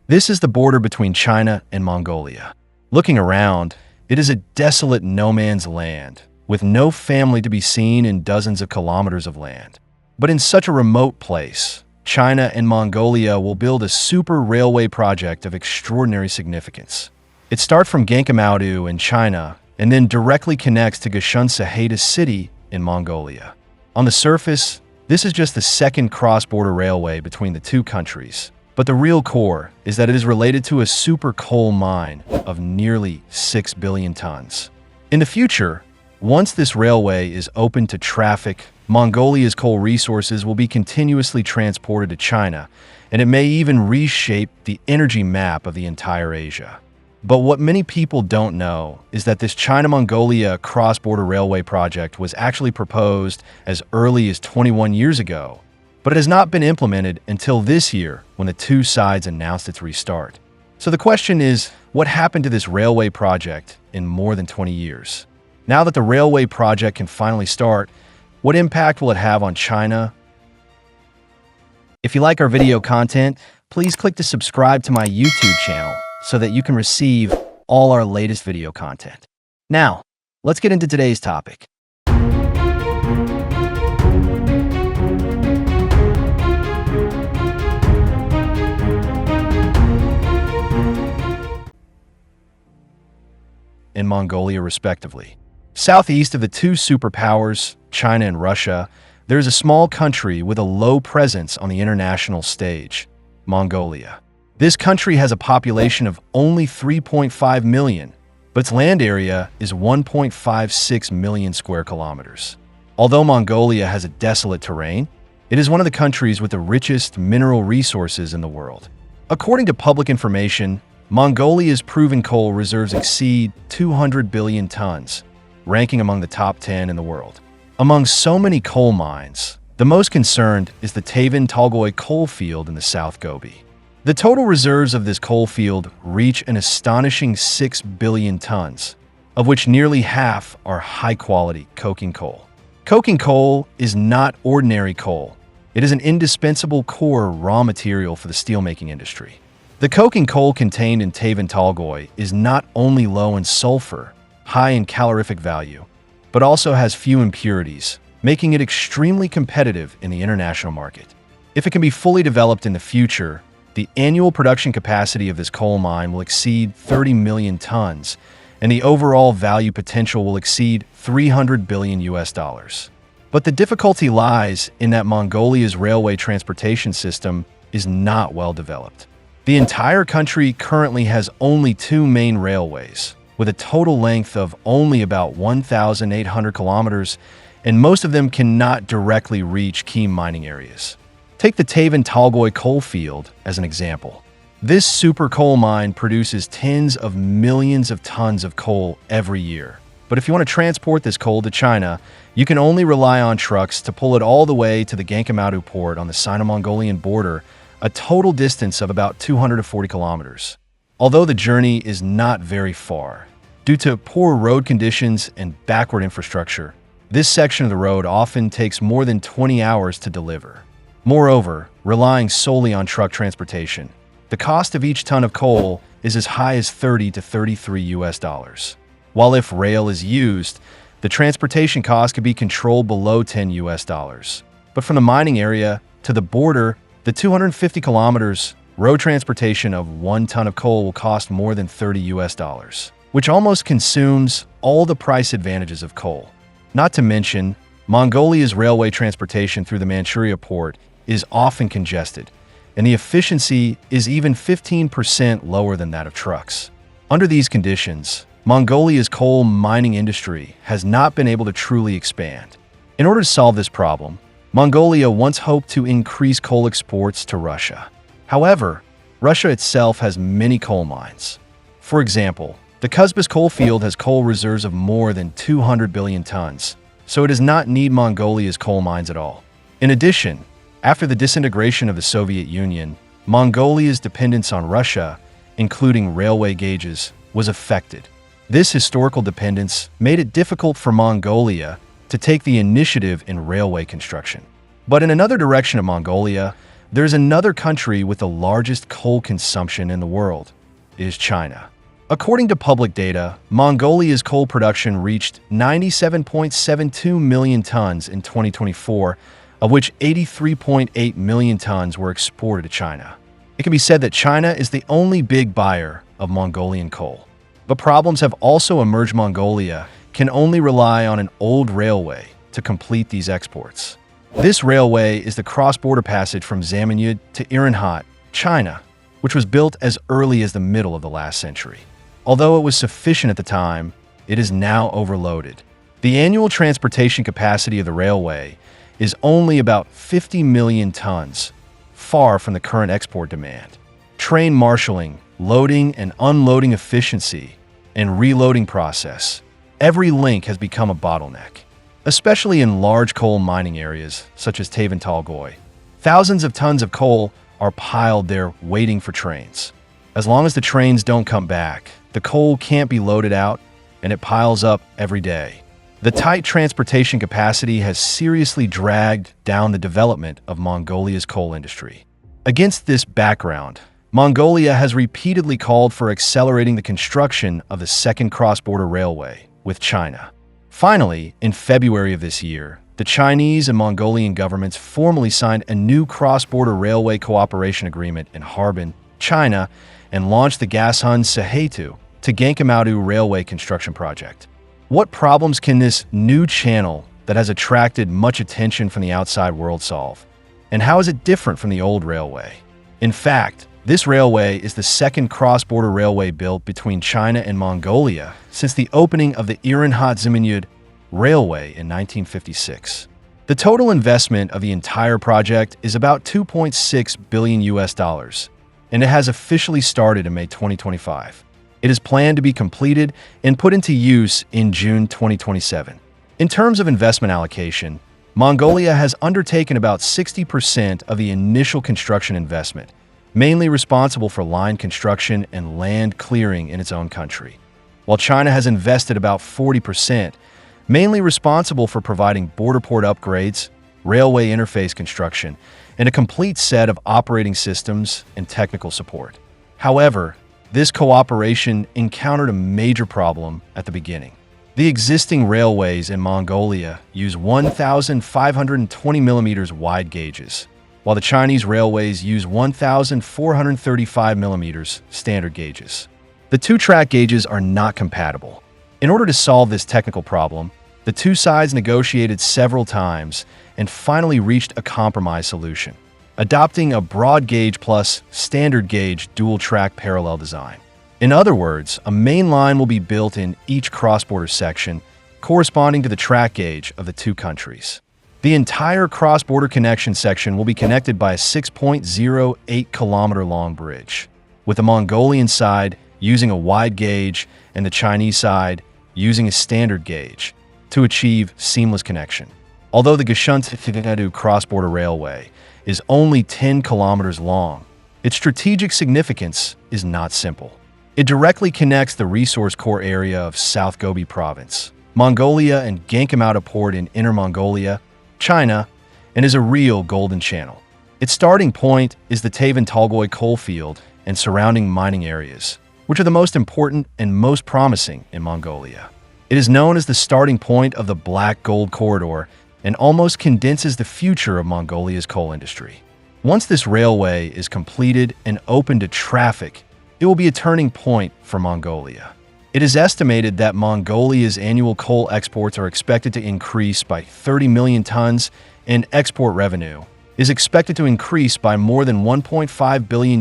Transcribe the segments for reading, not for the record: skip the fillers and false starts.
This is the border between China and Mongolia. Looking around, it is a desolate no man's land, with no family to be seen in dozens of kilometers of land. But in such a remote place, China and Mongolia will build a super railway project of extraordinary significance. It starts from Ganqimaodu in China and then directly connects to Gashunsuhaitu city in Mongolia. On the surface, this is just the second cross-border railway between the two countries. But the real core is that it is related to a super coal mine of nearly 6 billion tons. In the future, once this railway is open to traffic, Mongolia's coal resources will be continuously transported to China, and it may even reshape the energy map of the entire Asia. But what many people don't know is that this China-Mongolia cross-border railway project was actually proposed as early as 21 years ago, but it has not been implemented until this year when the two sides announced its restart. So the question is, what happened to this railway project in more than 20 years? Now that the railway project can finally start, what impact will it have on China? If you like our video content, please click to subscribe to my YouTube channel so that you can receive all our latest video content. Now, let's get into today's topic. In Mongolia, respectively. Southeast of the two superpowers, China and Russia, there is a small country with a low presence on the international stage, Mongolia. This country has a population of only 3.5 million, but its land area is 1.56 million square kilometers. Although Mongolia has a desolate terrain, it is one of the countries with the richest mineral resources in the world. According to public information, Mongolia's proven coal reserves exceed 200 billion tons, ranking among the top 10 in the world. Among so many coal mines, the most concerned is the Tavan-Tolgoi coal field in the South Gobi. The total reserves of this coal field reach an astonishing 6 billion tons, of which nearly half are high-quality coking coal. Coking coal is not ordinary coal. It is an indispensable core raw material for the steelmaking industry. The coking coal contained in Tavan-Tolgoi is not only low in sulfur, high in calorific value, but also has few impurities, making it extremely competitive in the international market. If it can be fully developed in the future, the annual production capacity of this coal mine will exceed 30 million tons, and the overall value potential will exceed $300 billion. But the difficulty lies in that Mongolia's railway transportation system is not well developed. The entire country currently has only two main railways, with a total length of only about 1,800 kilometers, and most of them cannot directly reach key mining areas. Take the Tavan-Tolgoi coal field as an example. This super coal mine produces tens of millions of tons of coal every year. But if you want to transport this coal to China, you can only rely on trucks to pull it all the way to the Ganqimaodu port on the Sino-Mongolian border, a total distance of about 240 kilometers. Although the journey is not very far, due to poor road conditions and backward infrastructure, this section of the road often takes more than 20 hours to deliver. Moreover, relying solely on truck transportation, the cost of each ton of coal is as high as $30 to $33. While if rail is used, the transportation cost could be controlled below $10. But from the mining area to the border, the 250 kilometers, road transportation of 1 ton of coal will cost more than $30, which almost consumes all the price advantages of coal. Not to mention, Mongolia's railway transportation through the Manchuria port is often congested, and the efficiency is even 15% lower than that of trucks. Under these conditions, Mongolia's coal mining industry has not been able to truly expand. In order to solve this problem, Mongolia once hoped to increase coal exports to Russia. However, Russia itself has many coal mines. For example, the Kuzbass coal field has coal reserves of more than 200 billion tons, so it does not need Mongolia's coal mines at all. In addition, after the disintegration of the Soviet Union, Mongolia's dependence on Russia, including railway gauges, was affected. This historical dependence made it difficult for Mongolia to take the initiative in railway construction. But in another direction of Mongolia, There's another country with the largest coal consumption in the world, is China. According to public data, Mongolia's coal production reached 97.72 million tons in 2024, of which 83.8 million tons were exported to China. It can be said that China is the only big buyer of Mongolian coal. But problems have also emerged. Mongolia can only rely on an old railway to complete these exports. This railway is the cross-border passage from Ganqimaodu to Urinhat, China, which was built as early as the middle of the last century. Although it was sufficient at the time, it is now overloaded. The annual transportation capacity of the railway is only about 50 million tons, far from the current export demand. Train marshalling, loading and unloading efficiency, and reloading process, every link has become a bottleneck. Especially in large coal mining areas such as China-Mongolia. Thousands of tons of coal are piled there waiting for trains. As long as the trains don't come back, the coal can't be loaded out and it piles up every day. The tight transportation capacity has seriously dragged down the development of Mongolia's coal industry. Against this background, Mongolia has repeatedly called for accelerating the construction of the second cross-border railway with China. Finally, in February of this year, the Chinese and Mongolian governments formally signed a new cross-border railway cooperation agreement in Harbin, China, and launched the Gashunsuhaitu to Ganqimaodu railway construction project. What problems can this new channel that has attracted much attention from the outside world solve? And how is it different from the old railway? In fact, this railway is the second cross-border railway built between China and Mongolia since the opening of the Urinhat-Ganqimaodu railway in 1956. The total investment of the entire project is about $2.6 billion, and it has officially started in May 2025. It is planned to be completed and put into use in June 2027. In terms of investment allocation, Mongolia has undertaken about 60% of the initial construction investment, mainly responsible for line construction and land clearing in its own country, while China has invested about 40%, mainly responsible for providing border port upgrades, railway interface construction, and a complete set of operating systems and technical support. However, this cooperation encountered a major problem at the beginning. The existing railways in Mongolia use 1,520 millimeters wide gauges, while the Chinese railways use 1,435 millimeters standard gauges. The two track gauges are not compatible. In order to solve this technical problem, the two sides negotiated several times and finally reached a compromise solution, adopting a broad gauge plus standard gauge dual track parallel design. In other words, a main line will be built in each cross-border section, corresponding to the track gauge of the two countries. The entire cross-border connection section will be connected by a 6.08-kilometer-long bridge, with the Mongolian side using a wide gauge and the Chinese side using a standard gauge to achieve seamless connection. Although the Gashunsuhaitu cross-border railway is only 10 kilometers long, its strategic significance is not simple. It directly connects the resource core area of South Gobi Province, Mongolia and Ganqimaodu Port in Inner Mongolia, China, and is a real golden channel. Its starting point is the China-Mongolia coal field and surrounding mining areas, which are the most important and most promising in Mongolia. It is known as the starting point of the Black Gold Corridor and almost condenses the future of Mongolia's coal industry. Once this railway is completed and open to traffic, it will be a turning point for Mongolia. It is estimated that Mongolia's annual coal exports are expected to increase by 30 million tons, and export revenue is expected to increase by more than $1.5 billion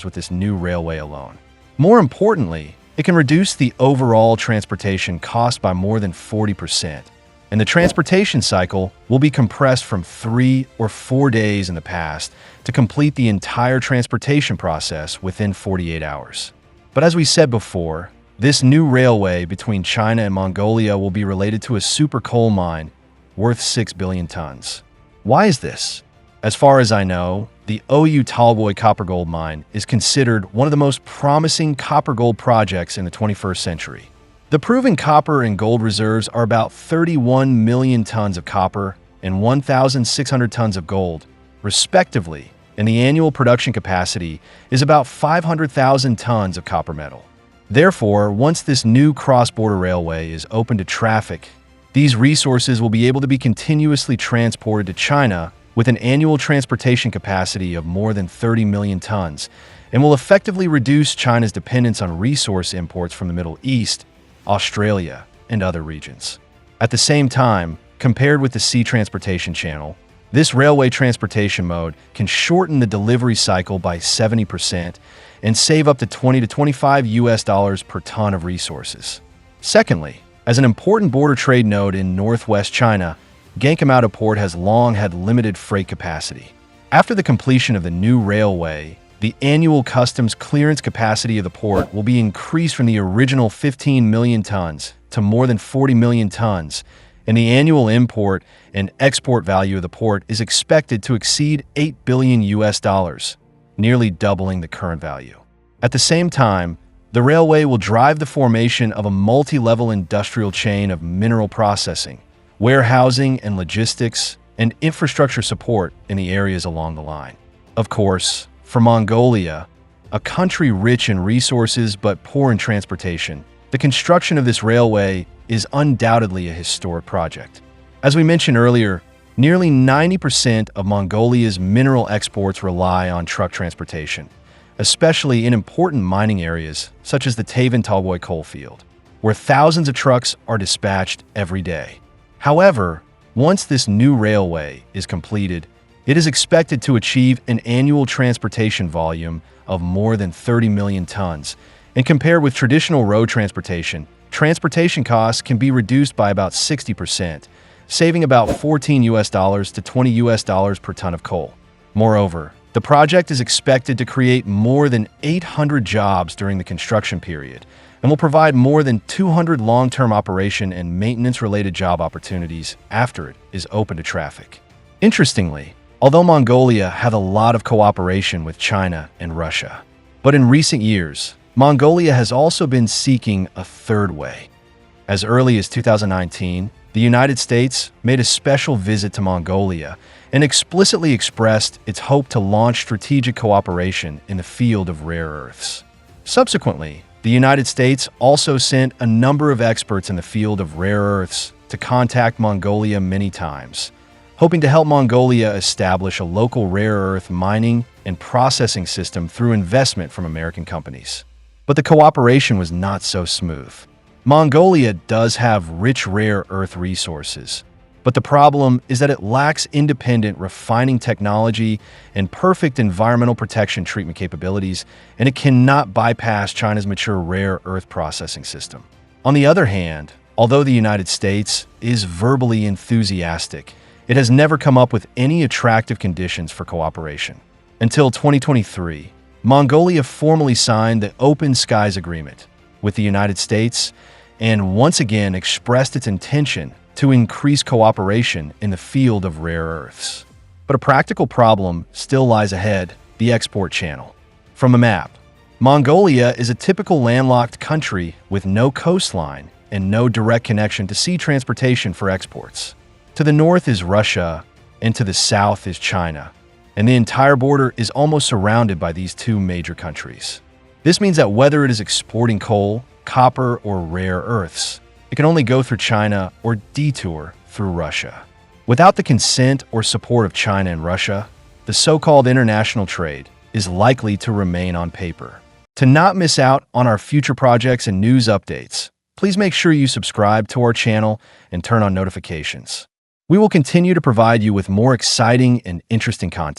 with this new railway alone. More importantly, it can reduce the overall transportation cost by more than 40%, and the transportation cycle will be compressed from 3 or 4 days in the past to complete the entire transportation process within 48 hours. But as we said before, this new railway between China and Mongolia will be related to a super coal mine worth 6 billion tons. Why is this? As far as I know, the Oyu Tolgoi copper-gold mine is considered one of the most promising copper-gold projects in the 21st century. The proven copper and gold reserves are about 31 million tons of copper and 1,600 tons of gold, respectively, and the annual production capacity is about 500,000 tons of copper metal. Therefore, once this new cross-border railway is open to traffic, these resources will be able to be continuously transported to China with an annual transportation capacity of more than 30 million tons, and will effectively reduce China's dependence on resource imports from the Middle East, Australia, and other regions. At the same time, compared with the sea transportation channel, this railway transportation mode can shorten the delivery cycle by 70% and save up to $20 to $25 per ton of resources. Secondly, as an important border trade node in northwest China, Ganqimaodu port has long had limited freight capacity. After the completion of the new railway, the annual customs clearance capacity of the port will be increased from the original 15 million tons to more than 40 million tons, and the annual import and export value of the port is expected to exceed $8 billion, nearly doubling the current value. At the same time, the railway will drive the formation of a multi-level industrial chain of mineral processing, warehousing and logistics, and infrastructure support in the areas along the line. Of course, for Mongolia, a country rich in resources but poor in transportation, the construction of this railway is undoubtedly a historic project. As we mentioned earlier, nearly 90% of Mongolia's mineral exports rely on truck transportation, especially in important mining areas such as the Tavan Tallboy coal field, where thousands of trucks are dispatched every day. However, once this new railway is completed, it is expected to achieve an annual transportation volume of more than 30 million tons, and compared with traditional road transportation costs can be reduced by about 60%, saving about $14 to $20 per ton of coal. Moreover, the project is expected to create more than 800 jobs during the construction period and will provide more than 200 long-term operation and maintenance-related job opportunities after it is open to traffic. Interestingly, although Mongolia had a lot of cooperation with China and Russia, but in recent years, Mongolia has also been seeking a third way. As early as 2019, the United States made a special visit to Mongolia and explicitly expressed its hope to launch strategic cooperation in the field of rare earths. Subsequently, the United States also sent a number of experts in the field of rare earths to contact Mongolia many times, hoping to help Mongolia establish a local rare earth mining and processing system through investment from American companies. But the cooperation was not so smooth. Mongolia does have rich rare earth resources, but the problem is that it lacks independent refining technology and perfect environmental protection treatment capabilities, and it cannot bypass China's mature rare earth processing system. On the other hand, although the United States is verbally enthusiastic, it has never come up with any attractive conditions for cooperation. Until 2023, Mongolia formally signed the Open Skies Agreement with the United States and once again expressed its intention to increase cooperation in the field of rare earths. But a practical problem still lies ahead: the export channel. From a map, Mongolia is a typical landlocked country with no coastline and no direct connection to sea transportation for exports. To the north is Russia, and to the south is China, and the entire border is almost surrounded by these two major countries. This means that whether it is exporting coal, copper, or rare earths, it can only go through China or detour through Russia. Without the consent or support of China and Russia, the so-called international trade is likely to remain on paper. To not miss out on our future projects and news updates, please make sure you subscribe to our channel and turn on notifications. We will continue to provide you with more exciting and interesting content.